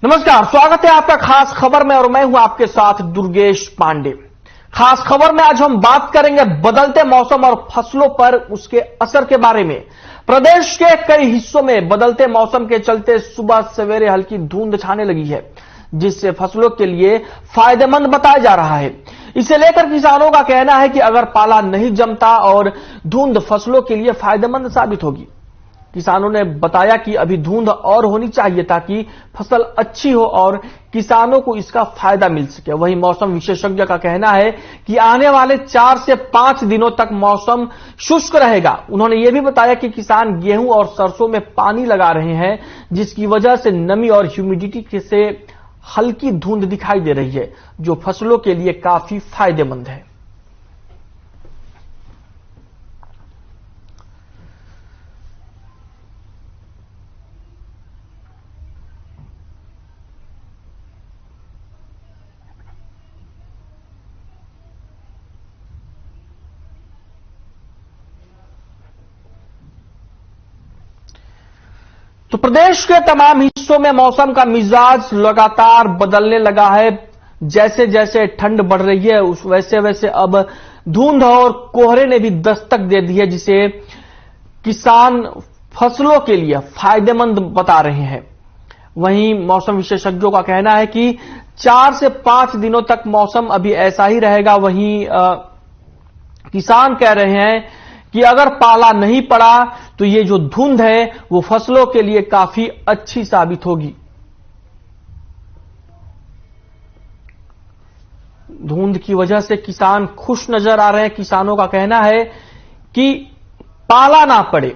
नमस्कार, स्वागत है आपका खास खबर में और मैं हूं आपके साथ दुर्गेश पांडे। खास खबर में आज हम बात करेंगे बदलते मौसम और फसलों पर उसके असर के बारे में। प्रदेश के कई हिस्सों में बदलते मौसम के चलते सुबह सवेरे हल्की धुंध छाने लगी है, जिससे फसलों के लिए फायदेमंद बताया जा रहा है। इसे लेकर किसानों का कहना है कि अगर पाला नहीं जमता और धुंध फसलों के लिए फायदेमंद साबित होगी। किसानों ने बताया कि अभी धुंध और होनी चाहिए ताकि फसल अच्छी हो और किसानों को इसका फायदा मिल सके। वहीं मौसम विशेषज्ञ का कहना है कि आने वाले 4 से 5 दिनों तक मौसम शुष्क रहेगा। उन्होंने यह भी बताया कि किसान गेहूं और सरसों में पानी लगा रहे हैं, जिसकी वजह से नमी और ह्यूमिडिटी से हल्की धुंध दिखाई दे रही है, जो फसलों के लिए काफी फायदेमंद है। तो प्रदेश के तमाम हिस्सों में मौसम का मिजाज लगातार बदलने लगा है। जैसे जैसे ठंड बढ़ रही है वैसे वैसे अब धुंध और कोहरे ने भी दस्तक दे दी है, जिसे किसान फसलों के लिए फायदेमंद बता रहे हैं। वहीं मौसम विशेषज्ञों का कहना है कि 4 से 5 दिनों तक मौसम अभी ऐसा ही रहेगा। वहीं किसान कह रहे हैं कि अगर पाला नहीं पड़ा तो ये जो धुंध है वो फसलों के लिए काफी अच्छी साबित होगी। धुंध की वजह से किसान खुश नजर आ रहे हैं। किसानों का कहना है कि पाला ना पड़े,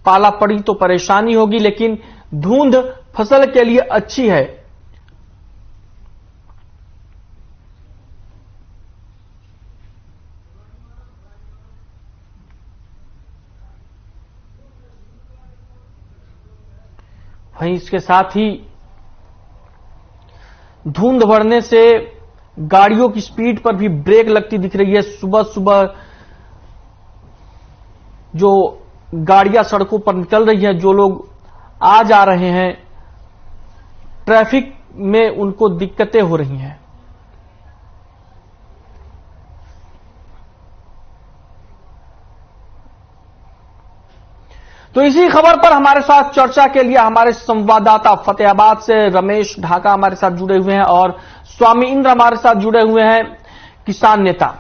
पाला पड़ी तो परेशानी होगी, लेकिन धुंध फसल के लिए अच्छी है। वहीं इसके साथ ही धुंध बढ़ने से गाड़ियों की स्पीड पर भी ब्रेक लगती दिख रही है। सुबह सुबह जो गाड़ियां सड़कों पर निकल रही हैं, जो लोग आ जा रहे हैं, ट्रैफिक में उनको दिक्कतें हो रही हैं। तो इसी खबर पर हमारे साथ चर्चा के लिए हमारे संवाददाता फतेहाबाद से रमेश ढाका हमारे साथ जुड़े हुए हैं और स्वामी इंद्र हमारे साथ जुड़े हुए हैं, किसान नेता।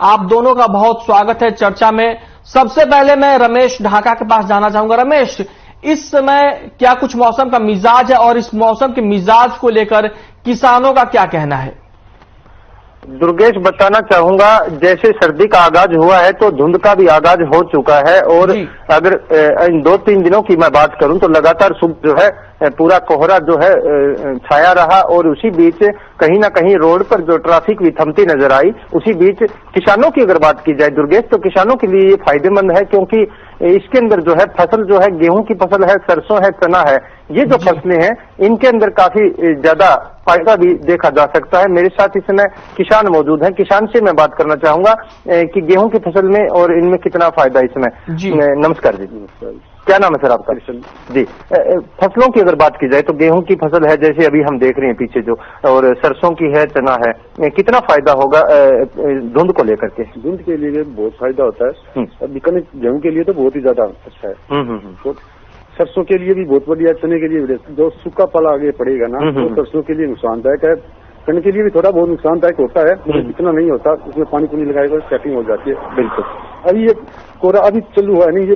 आप दोनों का बहुत स्वागत है चर्चा में। सबसे पहले मैं रमेश ढाका के पास जाना चाहूंगा। रमेश, इस समय क्या कुछ मौसम का मिजाज है और इस मौसम के मिजाज को लेकर किसानों का क्या कहना है? दुर्गेश, बताना चाहूंगा, जैसे सर्दी का आगाज हुआ है तो धुंध का भी आगाज हो चुका है। और अगर इन 2-3 दिनों की मैं बात करूं तो लगातार सुबह जो है पूरा कोहरा जो है छाया रहा और उसी बीच कहीं ना कहीं रोड पर जो ट्रैफिक भी थमती नजर आई। उसी बीच किसानों की अगर बात की जाए दुर्गेश, तो किसानों के लिए ये फायदेमंद है, क्योंकि इसके अंदर जो है फसल जो है गेहूं की फसल है, सरसों है, चना है, ये जो फसलें हैं इनके अंदर काफी ज्यादा फायदा भी देखा जा सकता है। मेरे साथ इस समय किसान मौजूद हैं। किसान से मैं बात करना चाहूंगा कि गेहूं की फसल में और इनमें कितना फायदा है इसमें। नमस्कार जी। क्या नाम है सर आपका? जी, फसलों की अगर बात की जाए तो गेहूं की फसल है, जैसे अभी हम देख रहे हैं पीछे जो, और सरसों की है, चना है, कितना फायदा होगा धुंध को लेकर के? धुंध के लिए बहुत फायदा होता है। अभी गेहूं के लिए तो बहुत ही ज्यादा अच्छा है। सरसों के लिए भी बहुत बढ़िया, चने के लिए भी। जो सूखा पाला आगे पड़ेगा ना तो सरसों के लिए नुकसानदायक है। चने के लिए भी थोड़ा बहुत नुकसानदायक होता है, इतना नहीं होता। उसमें पानी पुनी लगाएगा सेटिंग हो जाती है। बिल्कुल। अभी ये कोहरा अभी चालू हुआ है नहीं, ये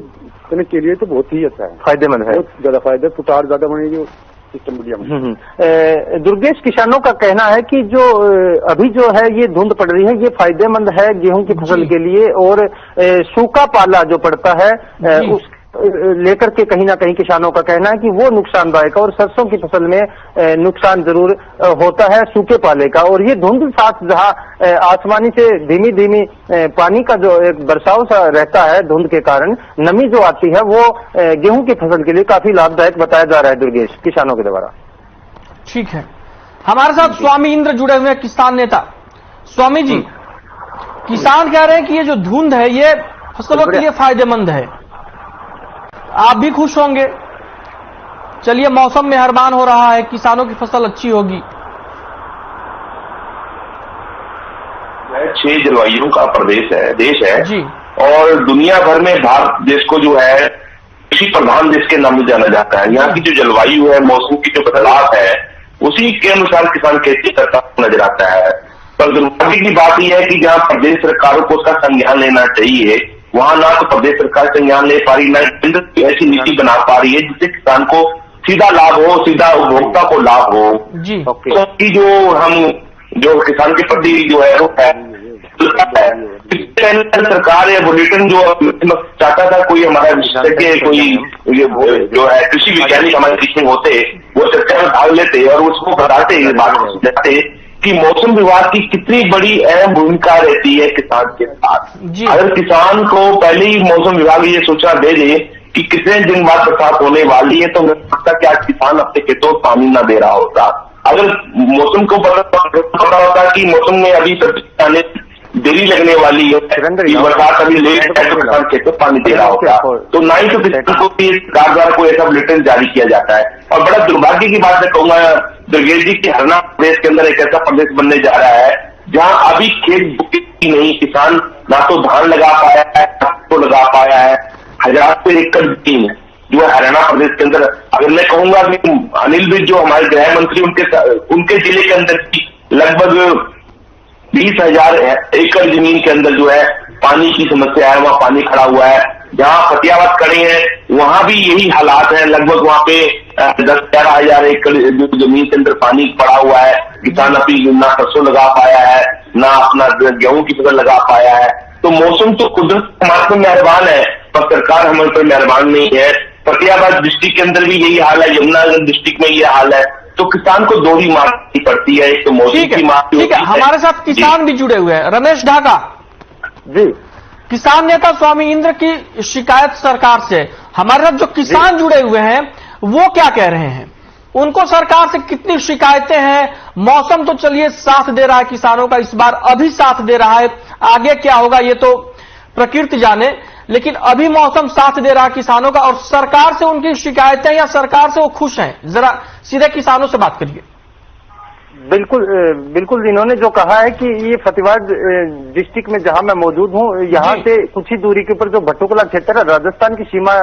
चने के लिए तो बहुत ही अच्छा है, फायदेमंद है, बहुत ज्यादा फायदा। फुटार ज्यादा बनेगी, सिस्टम बढ़िया। दुर्गेश, किसानों का कहना है कि जो अभी जो है ये धुंध पड़ रही है ये फायदेमंद है गेहूं की फसल के लिए, और सूखा पाला जो पड़ता है उस लेकर के कहीं ना कहीं किसानों का कहना है कि वो नुकसानदायक है। और सरसों की फसल में नुकसान जरूर होता है सूखे पाले का। और ये धुंध साथ जहां आसमानी से धीमी धीमी पानी का जो एक बरसाव सा रहता है, धुंध के कारण नमी जो आती है वो गेहूं की फसल के लिए काफी लाभदायक बताया जा रहा है दुर्गेश, किसानों के द्वारा। ठीक है, हमारे साथ स्वामी इंद्र जुड़े हुए हैं, किसान नेता। स्वामी जी, किसान कह रहे हैं कि ये जो धुंध है ये फसलों के लिए फायदेमंद है, आप भी खुश होंगे? चलिए मौसम मेहरबान हो रहा है, किसानों की फसल अच्छी होगी। 6 जलवायुओं का देश है जी। और दुनिया भर में भारत देश को जो है कृषि प्रधान देश के नाम से जाना जाता है। यहाँ की जो जलवायु है, मौसम की जो बदलाव है, उसी के अनुसार किसान खेती करता नजर आता है। पर दुर्भाग्य की बात यह है कि जहाँ प्रदेश सरकारों को उसका संज्ञान लेना चाहिए, वहां ना तो प्रदेश सरकार संज्ञान ले पा रही, ना केंद्र की ऐसी नीति बना पा रही है जिससे किसान को सीधा लाभ हो, सीधा उपभोक्ता को लाभ हो। जी। जो किसान के प्रति जो है वो है सरकार या बुलेटिन जो चाहता था कोई हमारा विशेषज्ञ कोई जो है कृषि वैज्ञानिक हमारे कृषि होते, वो चर्चा में भाग लेते और उसको बताते बात समझाते कि मौसम विभाग की कितनी बड़ी अहम भूमिका रहती है किसान के साथ। अगर किसान को पहले ही मौसम विभाग ये सूचना दे दे कि कितने दिन बाद बरसात होने वाली है, तो मुझे लगता है कि आज किसान अपने खेतों में पानी न दे रहा होता। अगर मौसम को पता होता कि मौसम में अभी आने देरी लगने वाली है, बरसात अभी लेट है, तो किसान खेतों पानी दे रहा होगा। तो ना ही तो किसान को सरकार द्वारा कोई ऐसा बुलेटिन जारी किया जाता है। और बड़ा दुर्भाग्य की बात मैं कहूंगा दुर्गेश जी की हरियाणा प्रदेश के अंदर एक ऐसा प्रदेश बनने जा रहा है जहां अभी खेत नहीं, किसान ना तो धान लगा पाया है, तो लगा पाया है। 1000 एकड़ जमीन है जो है हरियाणा प्रदेश के अंदर। अगर मैं कहूंगा कि अनिल विज जो हमारे गृह मंत्री, उनके जिले के अंदर की लगभग 20,000 एकड़ जमीन के अंदर जो है पानी की समस्या है, वहां पानी खड़ा हुआ है। जहां फतेहाबाद खड़े हैं वहां भी यही हालात है, लगभग वहां पे 10-11 हजार एकड़ जमीन के अंदर पानी पड़ा हुआ है। किसान अभी ना सरसों लगा पाया है, ना अपना गेहूं की फसल लगा पाया है। तो मौसम तो कुदरत हमारे पर मेहरबान है, पर सरकार हमारे पर मेहरबान नहीं है। फतेहाबाद डिस्ट्रिक्ट के अंदर भी यही हाल है, यमुनानगर डिस्ट्रिक्ट में ये हाल है। तो किसान को दोहरी मारनी पड़ती है, एक तो मौसम की मार। ठीक है, हमारे साथ किसान भी जुड़े हुए हैं। रमेश ढाका जी, किसान नेता स्वामी इंद्र की शिकायत सरकार से। हमारे साथ जो किसान जुड़े हुए हैं वो क्या कह रहे हैं, उनको सरकार से कितनी शिकायतें हैं? मौसम तो चलिए साथ दे रहा है किसानों का, इस बार अभी साथ दे रहा है, आगे क्या होगा ये तो प्रकृति जाने, लेकिन अभी मौसम साथ दे रहा है किसानों का। और सरकार से उनकी शिकायतें या सरकार से वो खुश हैं? जरा सीधे किसानों से बात करिए। बिल्कुल इन्होंने जो कहा है कि ये फतेहाबाद डिस्ट्रिक्ट में जहां मैं मौजूद हूं, यहां से कुछ ही दूरी के ऊपर जो भट्टोकला क्षेत्र है, राजस्थान की सीमा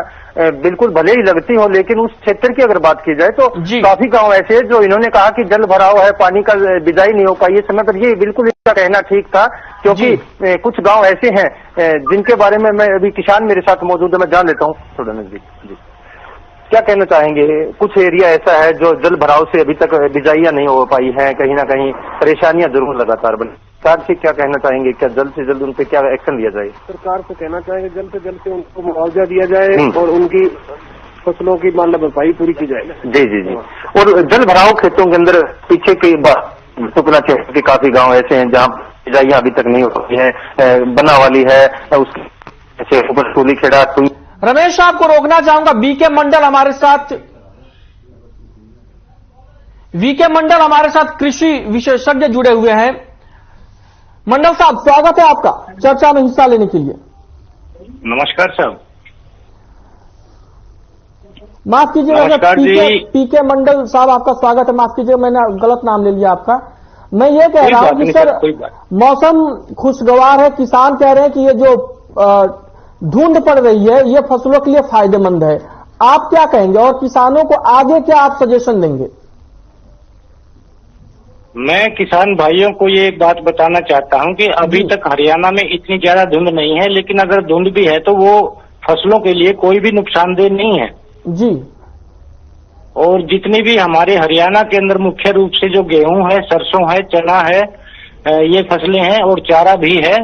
बिल्कुल भले ही लगती हो, लेकिन उस क्षेत्र की अगर बात की जाए तो काफी गांव ऐसे हैं जो इन्होंने कहा कि जल भराव है, पानी का बिजाई नहीं हो पाई है समय पर। ये बिल्कुल इसका कहना ठीक था, क्योंकि कुछ गाँव ऐसे हैं जिनके बारे में मैं अभी किसान मेरे साथ मौजूद है, मैं जान लेता हूँ थोड़ा जी। क्या कहना चाहेंगे? कुछ एरिया ऐसा है जो जल भराव से अभी तक बिजाइयां नहीं हो पाई हैं, कहीं ना कहीं परेशानियां जरूर लगातार बनी। सरकार से क्या कहना चाहेंगे? क्या जल्द से जल्द उन पर क्या एक्शन लिया जाए? सरकार से कहना चाहेंगे जल्द से जल्द उनको मुआवजा दिया जाए और उनकी फसलों की मान भरपाई पूरी की जाए। जी। और जल भराव खेतों के अंदर पीछे की टुकड़ा क्षेत्र के काफी गाँव ऐसे हैं जहाँ बिजाइयां अभी तक नहीं हो पाई है, बना वाली है, उसके ऊपर टूली खेड़ा। रमेश आपको रोकना चाहूंगा, वीके मंडल हमारे साथ कृषि विशेषज्ञ जुड़े हुए हैं। मंडल साहब स्वागत है आपका चर्चा में हिस्सा लेने के लिए। नमस्कार साहब। माफ कीजिएगा, पीके मंडल साहब आपका स्वागत है। माफ कीजिएगा, मैंने गलत नाम ले लिया आपका। मैं ये कह रहा हूं कि सर मौसम खुशगवार है, किसान कह रहे हैं कि ये जो धुंध पड़ रही है ये फसलों के लिए फायदेमंद है। आप क्या कहेंगे और किसानों को आगे क्या आप सजेशन देंगे? मैं किसान भाइयों को ये एक बात बताना चाहता हूं कि अभी तक हरियाणा में इतनी ज्यादा धुंध नहीं है, लेकिन अगर धुंध भी है तो वो फसलों के लिए कोई भी नुकसानदेह नहीं है जी। और जितनी भी हमारे हरियाणा के अंदर मुख्य रूप से जो गेहूं है, सरसों है, चना है, ये फसलें हैं और चारा भी है,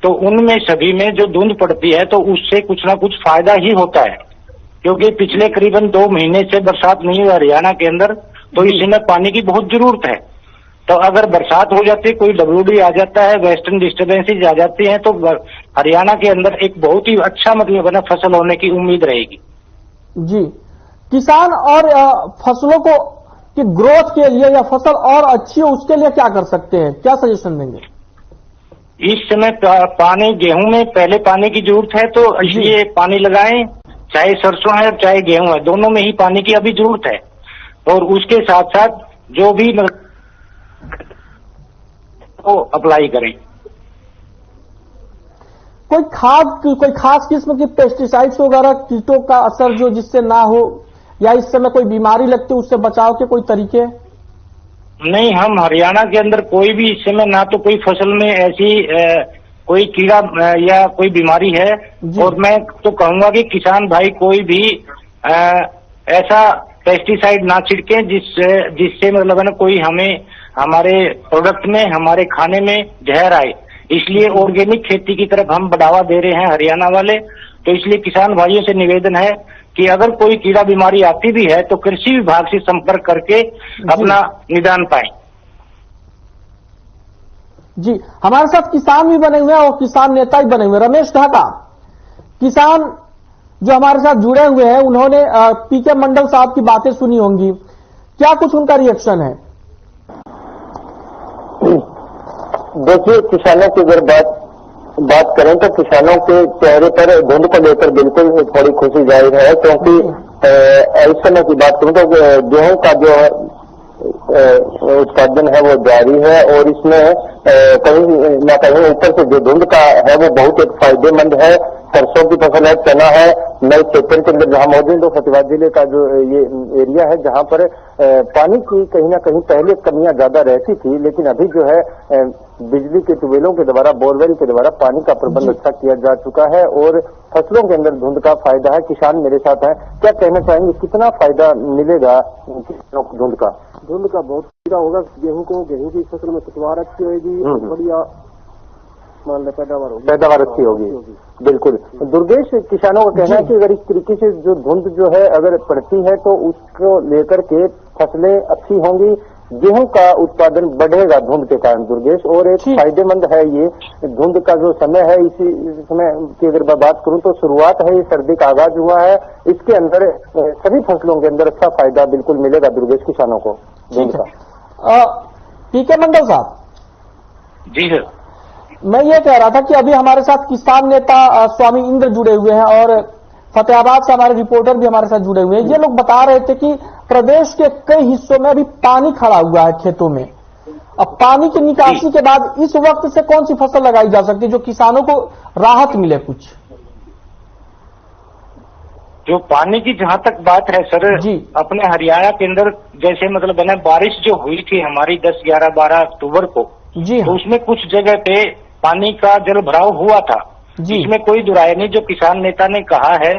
तो उनमें सभी में जो धुंध पड़ती है तो उससे कुछ ना कुछ फायदा ही होता है, क्योंकि पिछले करीबन 2 महीने से बरसात नहीं हुई हरियाणा के अंदर, तो इस समय पानी की बहुत जरूरत है। तो अगर बरसात हो जाती है, कोई WD आ जाता है, वेस्टर्न डिस्टर्बेंसेज आ जाती हैं, तो हरियाणा के अंदर एक बहुत ही अच्छा मतलब है ना फसल होने की उम्मीद रहेगी जी। किसान और फसलों को की ग्रोथ के लिए या फसल और अच्छी हो उसके लिए क्या कर सकते हैं, क्या सजेशन देंगे? इस समय पानी गेहूं में पहले पानी की जरूरत है, तो इसलिए पानी लगाएं। चाहे सरसों है और चाहे गेहूं है, दोनों में ही पानी की अभी जरूरत है। और उसके साथ साथ जो भी वो अप्लाई करें। कोई खास किस्म की पेस्टिसाइड्स वगैरह कीटों का असर जो जिससे ना हो, या इस समय कोई बीमारी लगती है उससे बचाव के कोई तरीके? नहीं, हम हरियाणा के अंदर कोई भी इस समय ना तो कोई फसल में ऐसी कोई कीड़ा या कोई बीमारी है। और मैं तो कहूंगा कि किसान भाई कोई भी ऐसा पेस्टिसाइड ना छिड़के जिससे मतलब है ना कोई हमें हमारे प्रोडक्ट में, हमारे खाने में जहर आए। इसलिए ऑर्गेनिक खेती की तरफ हम बढ़ावा दे रहे हैं हरियाणा वाले। तो इसलिए किसान भाइयों से निवेदन है कि अगर कोई कीड़ा बीमारी आती भी है तो कृषि विभाग से संपर्क करके अपना निदान पाएं। जी, हमारे साथ किसान भी बने हुए हैं और किसान नेता भी बने हुए हैं। रमेश ढाका, किसान जो हमारे साथ जुड़े हुए हैं, उन्होंने पीके मंडल साहब की बातें सुनी होंगी, क्या कुछ उनका रिएक्शन है? देखिए, किसानों की अगर बात करें तो किसानों के चेहरे पर धुंध को लेकर बिल्कुल थोड़ी खुशी जाहिर है, क्योंकि इस समय की बात करूं तो गेहूं का जो उत्पादन है वो जारी है और इसमें कहीं ना कहीं ऊपर से जो धुंध का है वो बहुत एक फायदेमंद है। सरसों की फसल है, चना है। मैं क्षेत्र के अंदर जहां मौजूद हूं, फतेहाबाद जिले का जो ये एरिया है जहां पर पानी की कहीं ना कहीं पहले कमियां ज्यादा रहती थी, लेकिन अभी जो है बिजली के ट्यूबवेलों के द्वारा, बोरवेल के द्वारा पानी का प्रबंध अच्छा किया जा चुका है और फसलों के अंदर धुंध का फायदा है। किसान मेरे साथ है, क्या कहना चाहेंगे, कितना फायदा मिलेगा किसानों को धुंध का? धुंध का बहुत फायदा होगा गेहूं की फसल में पैदावार अच्छी होगी, बढ़िया मान लो पैदावार अच्छी होगी। बिल्कुल दुर्गेश, किसानों का कहना है कि अगर इस तरीके से जो धुंध जो है अगर पड़ती है तो उसको लेकर के फसलें अच्छी होंगी, गेहूं का उत्पादन बढ़ेगा धुंध के कारण दुर्गेश। और एक फायदेमंद है ये धुंध का जो समय है, इसी समय की अगर मैं बात करूं तो शुरुआत है, ये सर्दी का आगाज हुआ है, इसके अंदर सभी फसलों के अंदर अच्छा फायदा बिल्कुल मिलेगा दुर्गेश किसानों को धुंध का। पीके मंडल साहब जी सर, मैं ये कह रहा था कि अभी हमारे साथ किसान नेता स्वामी इंद्र जुड़े हुए हैं और फतेहाबाद से हमारे रिपोर्टर भी हमारे साथ जुड़े हुए हैं। ये लोग बता रहे थे कि प्रदेश के कई हिस्सों में अभी पानी खड़ा हुआ है खेतों में। अब पानी की निकासी के बाद इस वक्त से कौन सी फसल लगाई जा सकती है जो किसानों को राहत मिले कुछ? जो पानी की जहां तक बात है सर जी, अपने हरियाणा के अंदर जैसे मतलब है ना बारिश जो हुई थी हमारी 10, 11, 12 अक्टूबर को जी, तो उसमें कुछ जगह पे पानी का जल भराव हुआ था जी। इसमें कोई दुराय नहीं। जो किसान नेता ने कहा है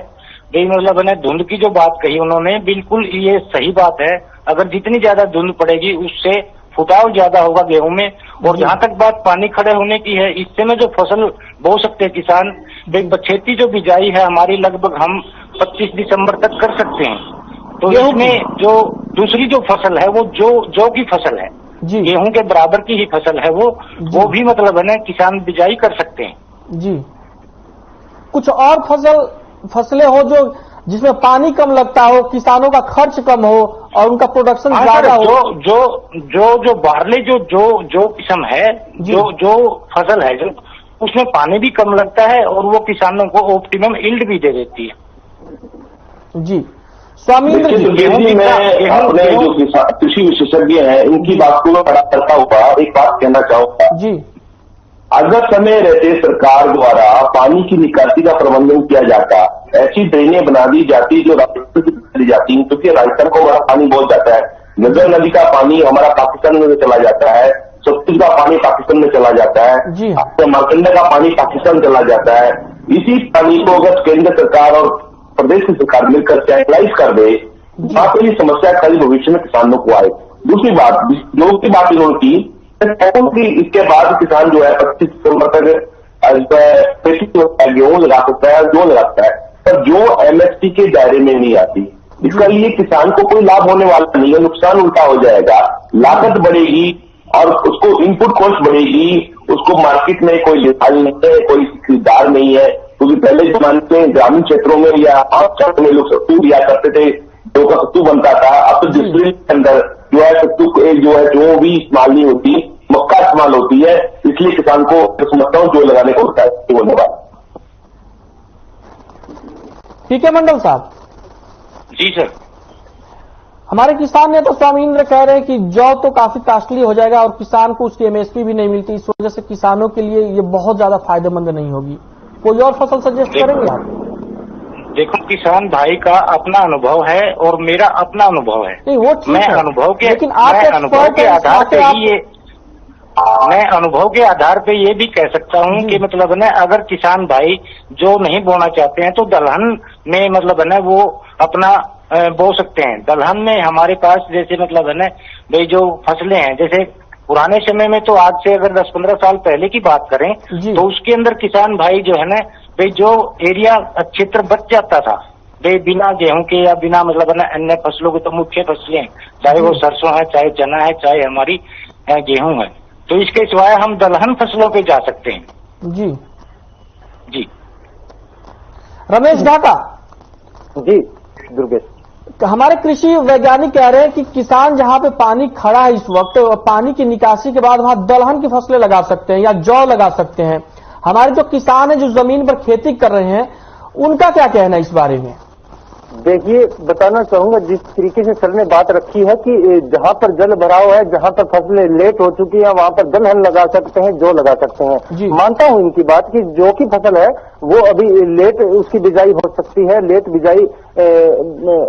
भाई मतलब है धुंध की जो बात कही उन्होंने, बिल्कुल ये सही बात है। अगर जितनी ज्यादा धुंध पड़ेगी उससे फुटाव ज्यादा होगा गेहूं में। और जहां तक बात पानी खड़े होने की है, इससे में जो फसल बो सकते हैं किसान, बछेती जो बिजाई है हमारी लगभग हम 25 दिसंबर तक कर सकते हैं। तो इसमें जो दूसरी जो फसल है वो जौ की फसल है, गेहूं के बराबर की ही फसल है वो भी मतलब है ना किसान बिजाई कर सकते हैं जी। कुछ और फसलें हो जो जिसमें पानी कम लगता हो, किसानों का खर्च कम हो और उनका प्रोडक्शन ज्यादा हो? जो बारले जो किस्म है, जो फसल है जो उसमें पानी भी कम लगता है और वो किसानों को ऑप्टिमम यील्ड भी दे देती है जी। स्वामी इंद्र जी, मैं अपने जो कृषि विशेषज्ञ हैं इनकी बात को मैं बड़ा करता हुआ एक बात कहना चाहूंगा जी। अगर समय रहते सरकार द्वारा पानी की निकासी का प्रबंधन किया जाता, ऐसी ड्रेनें बना दी जाती जो राजस्थान की चली जाती, क्योंकि राजस्थान को हमारा पानी बहुत जाता है। नगर नदी का पानी हमारा पाकिस्तान में चला जाता है, सतलुज का पानी पाकिस्तान में चला जाता है, तो मारकंडा का पानी पाकिस्तान चला जाता है। इसी पानी को अगर केंद्र सरकार और प्रदेश की सरकार मिलकर चैनलाइज कर दे, तो ये समस्या कल भविष्य में किसानों को आए। दूसरी बात जो की बात इन्होंने की कि इसके बाद किसान जो है 25 दिसंबर तक गेहूं लगा सकता है, जो लगा सकता है, पर जो एमएसपी के दायरे में नहीं आती, इसका लिए किसान को कोई लाभ होने वाला नहीं है, नुकसान उल्टा हो जाएगा। लागत बढ़ेगी और उसको इनपुट कॉस्ट बढ़ेगी, उसको मार्केट में कोई लिहाज नहीं है, कोई खरीदार नहीं है। क्योंकि पहले जमाने में ग्रामीण क्षेत्रों में या आम क्षेत्रों में लोग सत्तू दिया करते थे, जो का सत्तू बनता था। अब तो डिस्टिलरी के अंदर जो है सत्तू जो भी इस्तेमाल नहीं होती, मक्का इस्तेमाल होती है, इसलिए किसान को समझता हूं जो लगाने को होता है। ठीक है मंडल साहब? जी सर। हमारे किसान ने तो स्वामी इंद्र कह रहे हैं कि जौ तो काफी कॉस्टली हो जाएगा और किसान को उसकी एमएसपी भी नहीं मिलती, इस वजह से किसानों के लिए ये बहुत ज्यादा फायदेमंद नहीं होगी। कोई और फसल सजेस्ट करेंगे आप? देखो, किसान भाई का अपना अनुभव है और मेरा अपना अनुभव है। नहीं वो ठीक है, अनुभव के लेकिन आप अनुभव के आधार पे ही मैं अनुभव के आधार पे ये भी कह सकता हूँ कि मतलब न अगर किसान भाई जो नहीं बोना चाहते हैं तो दलहन में मतलब है ना वो अपना बो सकते हैं। दलहन में हमारे पास जैसे मतलब है ना भाई जो फसलें हैं, जैसे पुराने समय में तो आज से अगर 10-15 साल पहले की बात करें तो उसके अंदर किसान भाई जो है ना भाई जो एरिया क्षेत्र बच जाता था भाई बिना गेहूं के या बिना मतलब है ना अन्य फसलों के, तो मुख्य फसलें चाहे वो सरसों है, चाहे चना है, चाहे हमारी गेहूं है, तो इसके सिवाय हम दलहन फसलों पे जा सकते हैं। जी जी रमेश ढाका जी दुर्गेश, हमारे कृषि वैज्ञानिक कह रहे हैं कि किसान जहां पे पानी खड़ा है इस वक्त, पानी की निकासी के बाद वहां दलहन की फसलें लगा सकते हैं या जौ लगा सकते हैं। हमारे जो किसान हैं जो जमीन पर खेती कर रहे हैं उनका क्या कहना है इस बारे में? देखिए, बताना चाहूंगा जिस तरीके से सर ने बात रखी है कि जहां पर जल भराव है, जहां पर फसलें लेट हो चुकी है, वहां पर दलहन लगा सकते हैं, जौ लगा सकते हैं। मानता हूं इनकी बात कि जौ की फसल है वो अभी लेट उसकी बिजाई हो सकती है, लेट बिजाई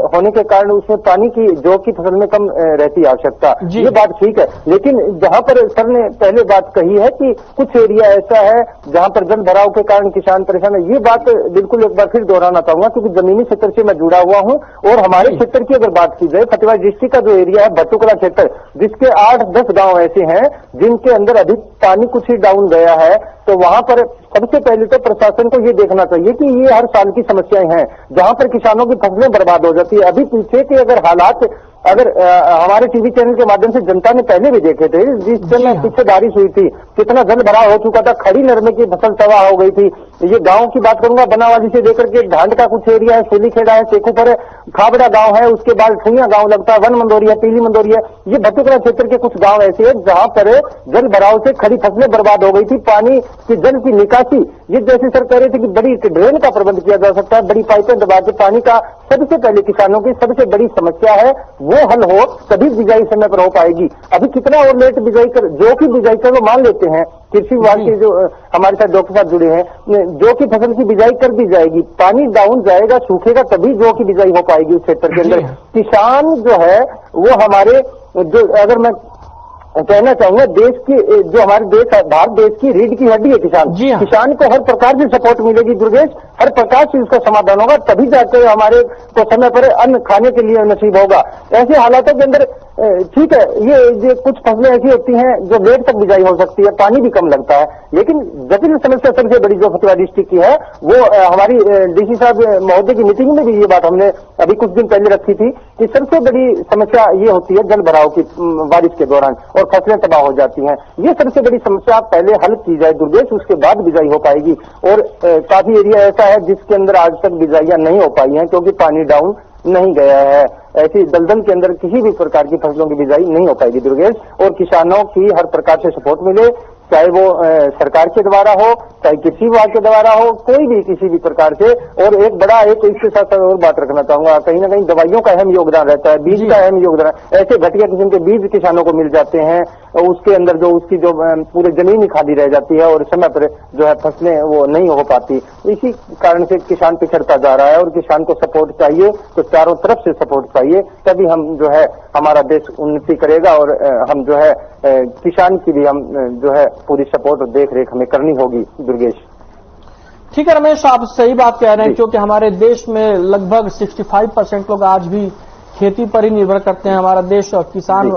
होने के कारण उसमें पानी की जौ की फसल में कम रहती आवश्यकता, ये बात ठीक है। लेकिन जहां पर सर ने पहले बात कही है कि कुछ एरिया ऐसा है जहां पर जल भराव के कारण किसान परेशान है, ये बात बिल्कुल एक बार फिर दोहराना चाहूंगा क्योंकि जमीनी क्षेत्र से मैं जुड़ा हुआ हूं। और हमारे क्षेत्र की अगर बात की जाए, फतेहाबाद डिस्ट्रिक्ट का जो एरिया है भट्टूकला क्षेत्र, जिसके 8-10 गांव ऐसे हैं जिनके अंदर अभी पानी कुछ ही डाउन गया है, तो वहां पर सबसे पहले तो प्रशासन को ये देखना चाहिए कि ये हर साल की समस्याएं हैं जहां पर किसानों की फसलें बर्बाद हो जाती है। अभी पीछे के अगर हालात हमारे टीवी चैनल के माध्यम से जनता ने पहले भी देखे थे, जिस समय पीछे बारिश हुई थी कितना जल भराव हो चुका था, खड़ी नरमे की फसल तबाह हो गई थी। ये गांव की बात करूंगा, बनावाली से लेकर के ढांड का कुछ एरिया है, सेलीखेड़ा है, सेखूपर है, खाबड़ा गांव है, उसके बाद ठैया गांव लगता है, वन मंदोरी है, पीली मंदोरी है, ये भट्टूकला क्षेत्र के कुछ गांव ऐसे हैं जहां पर जल भराव से खड़ी फसलें बर्बाद हो गई थी। पानी की जल की निकासी, ये जैसे सर कह रहे थे कि बड़ी ड्रेन का प्रबंध किया जा सकता है, बड़ी पाइपें दबा के पानी का सबसे पहले किसानों की सबसे बड़ी समस्या है वो हल हो, तभी बिजाई समय पर हो पाएगी। अभी कितना और लेट बिजाई कर, जो की बिजाई कर वो मान लेते हैं, कृषि विभाग के जो हमारे साथ डॉक्टर साहब जुड़े हैं, जो की फसल की बिजाई कर दी जाएगी, पानी डाउन जाएगा, सूखेगा, तभी जो की बिजाई हो पाएगी उस क्षेत्र के अंदर। किसान जो है वो हमारे जो, अगर मैं कहना चाहूंगा, देश की जो हमारे देश भारत देश की रीढ़ की हड्डी है किसान। किसान को हर प्रकार से सपोर्ट मिलेगी दुर्गेश, हर प्रकार से इसका समाधान होगा, तभी जाके हमारे को समय पर अन्न खाने के लिए नसीब होगा। ऐसे हालातों के अंदर ठीक है, ये कुछ फसलें ऐसी होती हैं जो लेट तक बिजाई हो सकती है, पानी भी कम लगता है, लेकिन जटिल समस्या सबसे बड़ी जो फतेहाबाद डिस्ट्रिक्ट की है वो हमारी डीसी साहब महोदय की मीटिंग में भी ये बात हमने अभी कुछ दिन पहले रखी थी कि सबसे बड़ी समस्या ये होती है जल भराव की बारिश के दौरान और फसलें तबाह हो जाती हैं। ये सबसे बड़ी समस्या पहले हल की जाए दुर्गेश, उसके बाद बिजाई हो पाएगी। और काफी एरिया ऐसा है जिसके अंदर आज तक बिजाइयां नहीं हो पाई हैं क्योंकि पानी डाउन नहीं गया है। ऐसी दलदल के अंदर किसी भी प्रकार की फसलों की बिजाई नहीं हो पाएगी दुर्गेश, और किसानों की हर प्रकार से सपोर्ट मिले, चाहे वो सरकार के द्वारा हो, चाहे कृषि विभाग के द्वारा हो, कोई भी किसी भी प्रकार से। और एक बड़ा इसके साथ और बात रखना चाहूंगा, कहीं ना कहीं दवाइयों का अहम योगदान रहता है, बीज का अहम योगदान, ऐसे घटिया किस्म के बीज किसानों को मिल जाते हैं और उसके अंदर जो उसकी जो पूरे जमीन ही खाली रह जाती है और समय पर जो है फसलें वो नहीं हो पाती। इसी कारण से किसान पिछड़ता जा रहा है और किसान को सपोर्ट चाहिए, तो चारों तरफ से सपोर्ट चाहिए, तभी हम जो है हमारा देश उन्नति करेगा और हम जो है किसान की भी हम जो है पूरी सपोर्ट और देख रेख हमें करनी होगी दुर्गेश। ठीक है रमेश, आप सही बात कह रहे हैं क्योंकि हमारे देश में लगभग 65% लोग आज भी खेती पर ही निर्भर करते हैं। हमारा देश किसान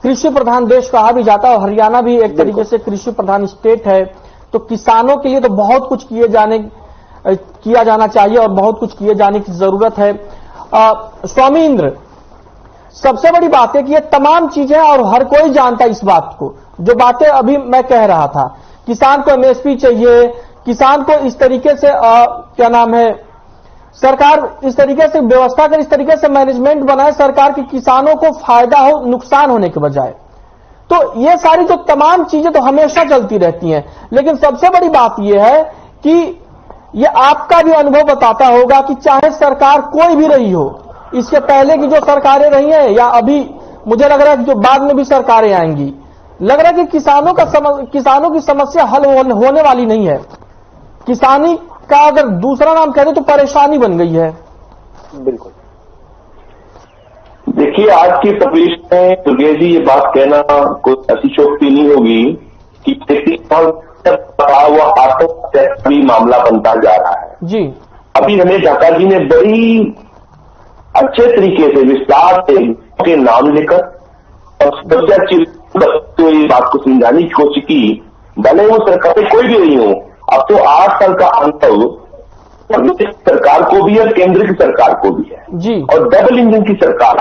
कृषि प्रधान देश कहा भी जाता है और हरियाणा भी एक तरीके से कृषि प्रधान स्टेट है, तो किसानों के लिए तो बहुत कुछ किया जाना चाहिए और बहुत कुछ किए जाने की जरूरत है। स्वामी इंद्र, सबसे बड़ी बात है कि ये तमाम चीजें और हर कोई जानता है इस बात को, जो बातें अभी मैं कह रहा था, किसान को एमएसपी चाहिए, किसान को इस तरीके से क्या नाम है, सरकार इस तरीके से व्यवस्था कर, इस तरीके से मैनेजमेंट बनाए सरकार की किसानों को फायदा हो नुकसान होने के बजाय। तो ये सारी जो तमाम चीजें तो हमेशा चलती रहती हैं, लेकिन सबसे बड़ी बात यह है कि ये आपका भी अनुभव बताता होगा कि चाहे सरकार कोई भी रही हो, इसके पहले की जो सरकारें रही हैं या अभी मुझे लग रहा है कि जो बाद में भी सरकारें आएंगी, लग रहा है कि किसानों की समस्या हल होने वाली नहीं है। किसानी का अगर दूसरा नाम कह दे तो परेशानी बन गई है। बिल्कुल। देखिए, आज की परिवेश में दुर्गेश जी ये बात कहना कोई अतिशयोक्ति नहीं होगी कि खेती हुआ आत्महत्या भी मामला बनता जा रहा है। जी, अभी हमें झाका जी ने बड़ी अच्छे तरीके से विस्तार से के नाम लेकर और ये बात को समझाने की कोशिश की, भले वो सरकारें कोई भी रही हो। अब तो 8 साल का अनुभव सरकार को भी है, केंद्र की सरकार को भी है जी, और डबल इंजन की सरकार।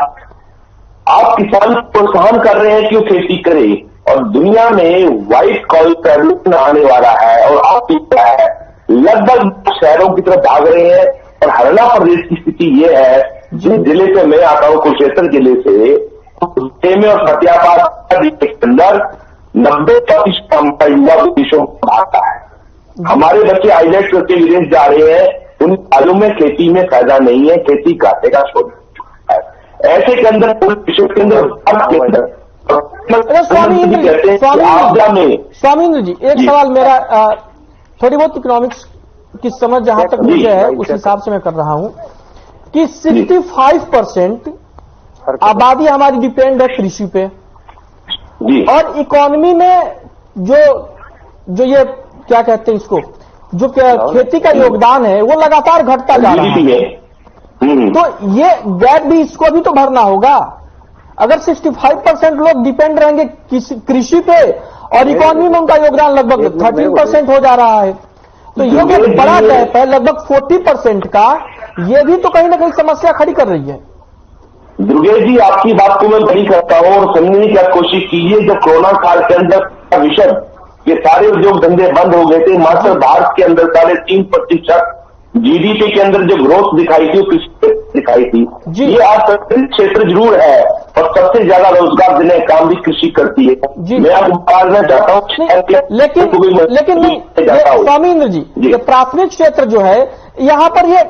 आप किसान को प्रोत्साहन कर रहे हैं कि वो खेती करे, और दुनिया में व्हाइट कॉलर रेवोल्यूशन आने वाला है और आप है लगभग शहरों की तरफ भाग रहे हैं। और हरियाणा प्रदेश की स्थिति ये है, जिस जिले से मैं आता हूं, कुरुक्षेत्र जिले से में और फतेहाबाद के अंदर 90% हमारा युवा विदेशों में भागता है। हमारे बच्चे आईलेट्स करके विदेश जा रहे हैं, उन सालों में खेती में फायदा नहीं है, खेती घाटे का शोध है। ऐसे के अंदर विश्व के अंदर स्वामी इंद्र जी, एक सवाल मेरा थोड़ी बहुत इकोनॉमिक्स की समझ जहां तक मुझे है उस हिसाब से मैं कर रहा हूं कि 65% आबादी हमारी डिपेंड है कृषि पे, और इकोनॉमी में जो ये क्या कहते हैं इसको, जो खेती का योगदान है वो लगातार घटता जा रहा है। तो ये गैप भी इसको भी तो भरना होगा। अगर 65% लोग डिपेंड रहेंगे कृषि पे और इकोनॉमी में उनका योगदान लगभग 13% हो जा रहा है, तो ये जो बड़ा गैप है लगभग 40% का, ये भी तो कहीं ना कहीं समस्या खड़ी कर रही है। दुर्गेश जी, आपकी बात को मैं बड़ी करता हूं और समझने की कोशिश कीजिए। जब कोरोना काल के अंदर विषय ये सारे उद्योग धंधे बंद हो गए थे, मात्र भारत के अंदर 3.5% जीडीपी के अंदर जो ग्रोथ दिखाई थी वो कृषि दिखाई थी। ये आज क्षेत्र जरूर है और सबसे ज्यादा रोजगार देने का काम भी कृषि करती है। मैं आपको बताना चाहता हूँ, लेकिन स्वामी इंद्र जी, ये प्राथमिक क्षेत्र जो है यहाँ पर ये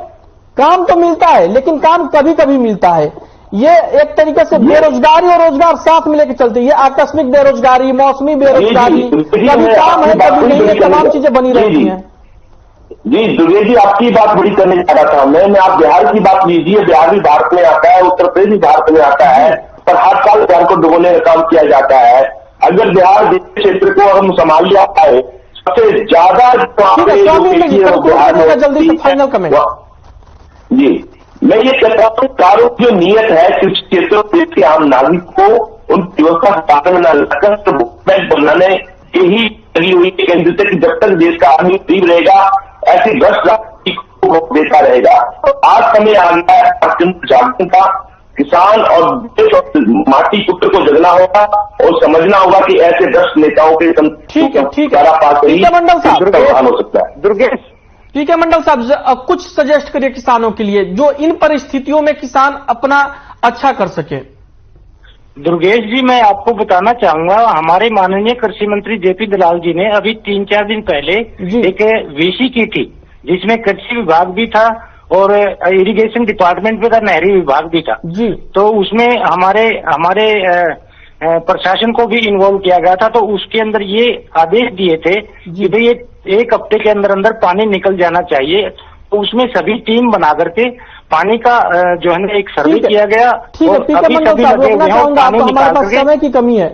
काम तो मिलता है, लेकिन काम कभी कभी मिलता है। ये एक तरीके से बेरोजगारी और रोजगार साथ में लेकर चलते हैं। ये आकस्मिक बेरोजगारी, मौसमी बेरोजगारी, कभी काम है कभी नहीं है, तमाम चीजें बनी रहती हैं। जी दुर्गेश जी, आपकी बात बड़ी करने जा रहा था मैं। आप बिहार की बात लीजिए, बिहार भी भारत में आता है, उत्तर प्रदेश भी भारत में आता है, पर हर साल बिहार को डुबोने का काम किया जाता है। अगर बिहार क्षेत्र को हम संभाल लिया है, सबसे ज्यादा जल्दी से फाइनल कमेंट। जी, मैं ये कहता हूँ, कारों की जो नीयत है कुछ क्षेत्रों के आम नागरिक को उन व्यवस्था स्थापना में न लगकर बनाने की ही लगी हुई केंद्र तक, जब तक देश का आदमी गरीब रहेगा ऐसी 10 लाख को देता रहेगा। तो आज समय आ गया है जागरण का, किसान और देश और माटी पुत्र को जगना होगा और समझना होगा कि ऐसे 10 नेताओं के ठीक है मंडल साहब हो सकता है। दुर्गेश, ठीक है मंडल साहब, कुछ सजेस्ट करिए किसानों के लिए जो इन परिस्थितियों में किसान अपना अच्छा कर सके। दुर्गेश जी, मैं आपको बताना चाहूंगा, हमारे माननीय कृषि मंत्री जेपी दलाल जी ने अभी 3-4 दिन पहले एक वीसी की थी, जिसमें कृषि विभाग भी था और इरिगेशन डिपार्टमेंट भी था, नहरी विभाग भी था जी। तो उसमें हमारे प्रशासन को भी इन्वॉल्व किया गया था। तो उसके अंदर ये आदेश दिए थे कि भाई 1 हफ्ते के अंदर अंदर पानी निकल जाना चाहिए। तो उसमें सभी टीम बना करके पानी का जो है ना एक सर्वे किया गया। ठीक है, पीके मंडल साहब, रोकना चाहूंगा, हमारे पास समय की कमी है।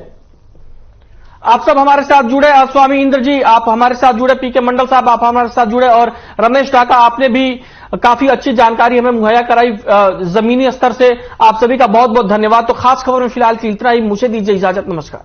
आप सब हमारे साथ जुड़े, स्वामी इंद्र जी आप हमारे साथ जुड़े, पीके मंडल साहब आप हमारे साथ जुड़े, और रमेश ढाका आपने भी काफी अच्छी जानकारी हमें मुहैया कराई जमीनी स्तर से। आप सभी का बहुत बहुत धन्यवाद। तो खास खबर में फिलहाल इतना ही, मुझे दीजिए इजाजत, नमस्कार।